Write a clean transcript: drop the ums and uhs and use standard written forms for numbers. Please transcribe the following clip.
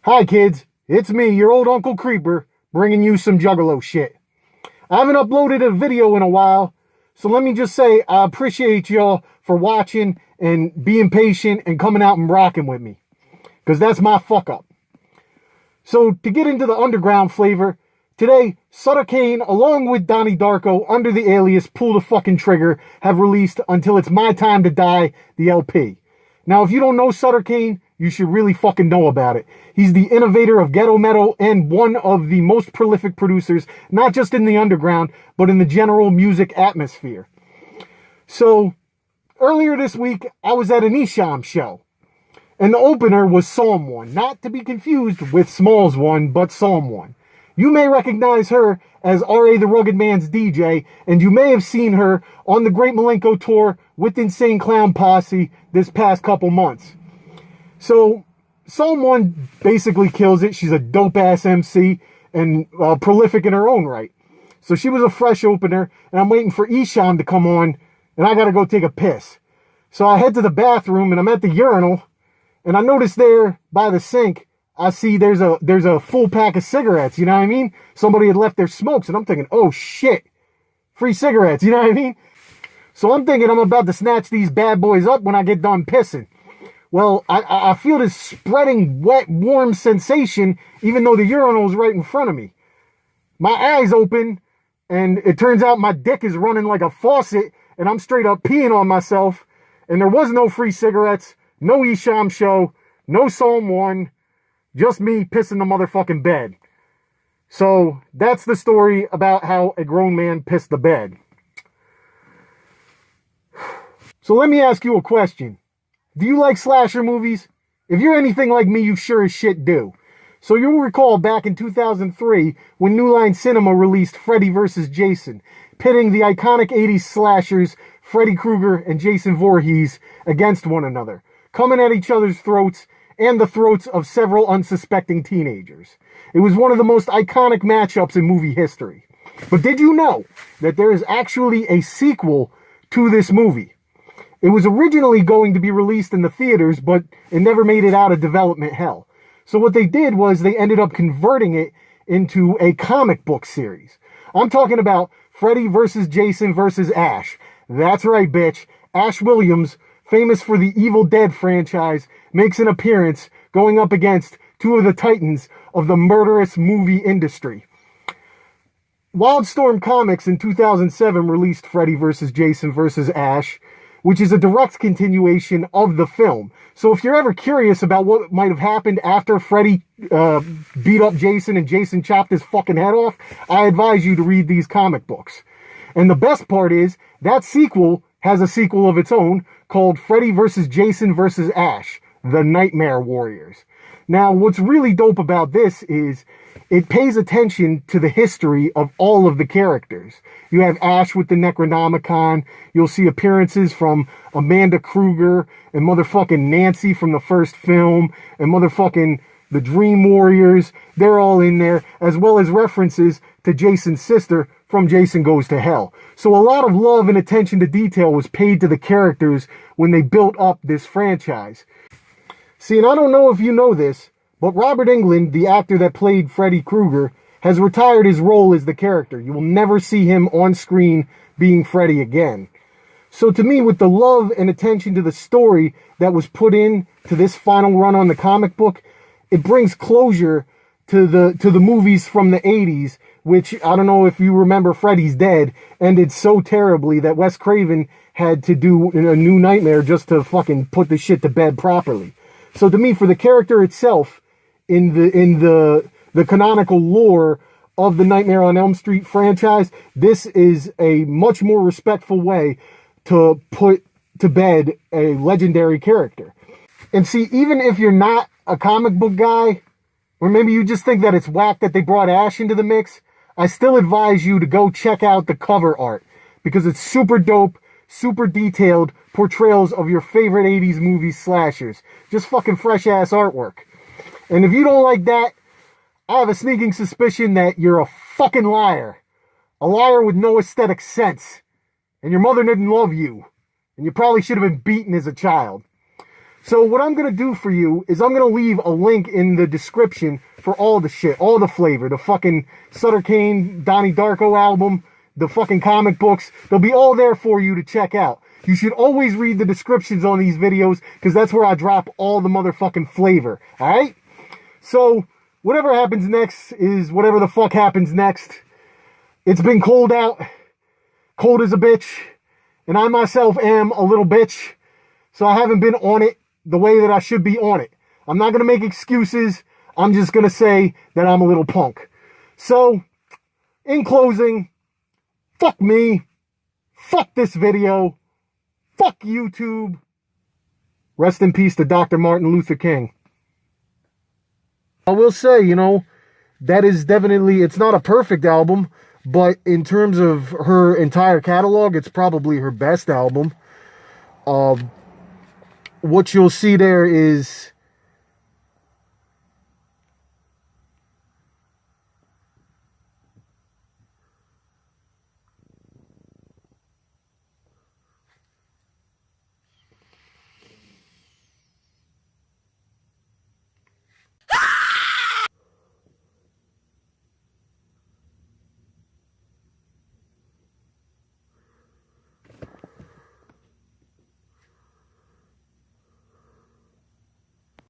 Hi kids, it's me, your old Uncle Kreeper, bringing you some Juggalo shit. I haven't uploaded a video in a while, so let me just say I appreciate y'all for watching and being patient and coming out and rocking with me. Because that's my fuck up. So to get into the underground flavor, today Sutter Kane along with Donnie Darko under the alias Pull the Fucking Trigger have released Until It's My Time to Die, the LP. Now if you don't know Sutter Kane, you should really fucking know about it. He's the innovator of ghetto metal and one of the most prolific producers, not just in the underground, but in the general music atmosphere. So, earlier this week, I was at an Esham show. And the opener was Psalm 1, not to be confused with Smalls 1, but Psalm 1. You may recognize her as R.A. the Rugged Man's DJ, and you may have seen her on the Great Malenko tour with Insane Clown Posse this past couple months. So, Psalm 1 basically kills it. She's a dope-ass MC and prolific in her own right. So she was a fresh opener, and I'm waiting for Esham to come on, and I gotta go take a piss. So I head to the bathroom, and I'm at the urinal, and I notice there by the sink, I see there's a full pack of cigarettes, you know what I mean? Somebody had left their smokes, and I'm thinking, oh shit, free cigarettes, you know what I mean? So I'm thinking I'm about to snatch these bad boys up when I get done pissing. Well, I feel this spreading wet, warm sensation, even though the urinal is right in front of me. My eyes open, and it turns out my dick is running like a faucet, and I'm straight up peeing on myself, and there was no free cigarettes, no Esham show, no Psalm 1, just me pissing the motherfucking bed. So, that's the story about how a grown man pissed the bed. So let me ask you a question. Do you like slasher movies? If you're anything like me, you sure as shit do. So you'll recall back in 2003 when New Line Cinema released Freddy vs. Jason, pitting the iconic 80s slashers Freddy Krueger and Jason Voorhees against one another, coming at each other's throats and the throats of several unsuspecting teenagers. It was one of the most iconic matchups in movie history. But did you know that there is actually a sequel to this movie? It was originally going to be released in the theaters, but it never made it out of development hell. So what they did was they ended up converting it into a comic book series. I'm talking about Freddy vs. Jason vs. Ash. That's right, bitch. Ash Williams, famous for the Evil Dead franchise, makes an appearance going up against two of the titans of the murderous movie industry. Wildstorm Comics in 2007 released Freddy vs. Jason vs. Ash, which is a direct continuation of the film. So if you're ever curious about what might have happened after Freddy beat up Jason and Jason chopped his fucking head off, I advise you to read these comic books. And the best part is, that sequel has a sequel of its own called Freddy vs. Jason vs. Ash, The Nightmare Warriors. Now, what's really dope about this is it pays attention to the history of all of the characters. You have Ash with the Necronomicon. You'll see appearances from Amanda Kruger and motherfucking Nancy from the first film and motherfucking the Dream Warriors. They're all in there, as well as references to Jason's sister from Jason Goes to Hell. So a lot of love and attention to detail was paid to the characters when they built up this franchise. See, and I don't know if you know this, but Robert Englund, the actor that played Freddy Krueger, has retired his role as the character. You will never see him on screen being Freddy again. So to me, with the love and attention to the story that was put in to this final run on the comic book, it brings closure to the movies from the 80s, which, I don't know if you remember, Freddy's Dead ended so terribly that Wes Craven had to do a new Nightmare just to fucking put the shit to bed properly. So to me, for the character itself, in the canonical lore of the Nightmare on Elm Street franchise, this is a much more respectful way to put to bed a legendary character. And see, even if you're not a comic book guy, or maybe you just think that it's whack that they brought Ash into the mix, I still advise you to go check out the cover art, because it's super dope, super detailed portrayals of your favorite 80s movie slashers. Just fucking fresh ass artwork. And if you don't like that, I have a sneaking suspicion that you're a fucking liar. A liar with no aesthetic sense. And your mother didn't love you. And you probably should have been beaten as a child. So what I'm going to do for you is I'm going to leave a link in the description for all the shit, all the flavor, the fucking Sutter Kane, Donnie Darko album, the fucking comic books. They'll be all there for you to check out. You should always read the descriptions on these videos because that's where I drop all the motherfucking flavor. All right? So whatever happens next is whatever the fuck happens next. It's been cold out, cold as a bitch, and I myself am a little bitch. So I haven't been on it the way that I should be on it. I'm not going to make excuses. I'm just going to say that I'm a little punk. So, in closing, fuck me. Fuck this video. Fuck YouTube. Rest in peace to Dr. Martin Luther King. I will say, you know, that is definitely, it's not a perfect album, but in terms of her entire catalog, it's probably her best album. What you'll see there is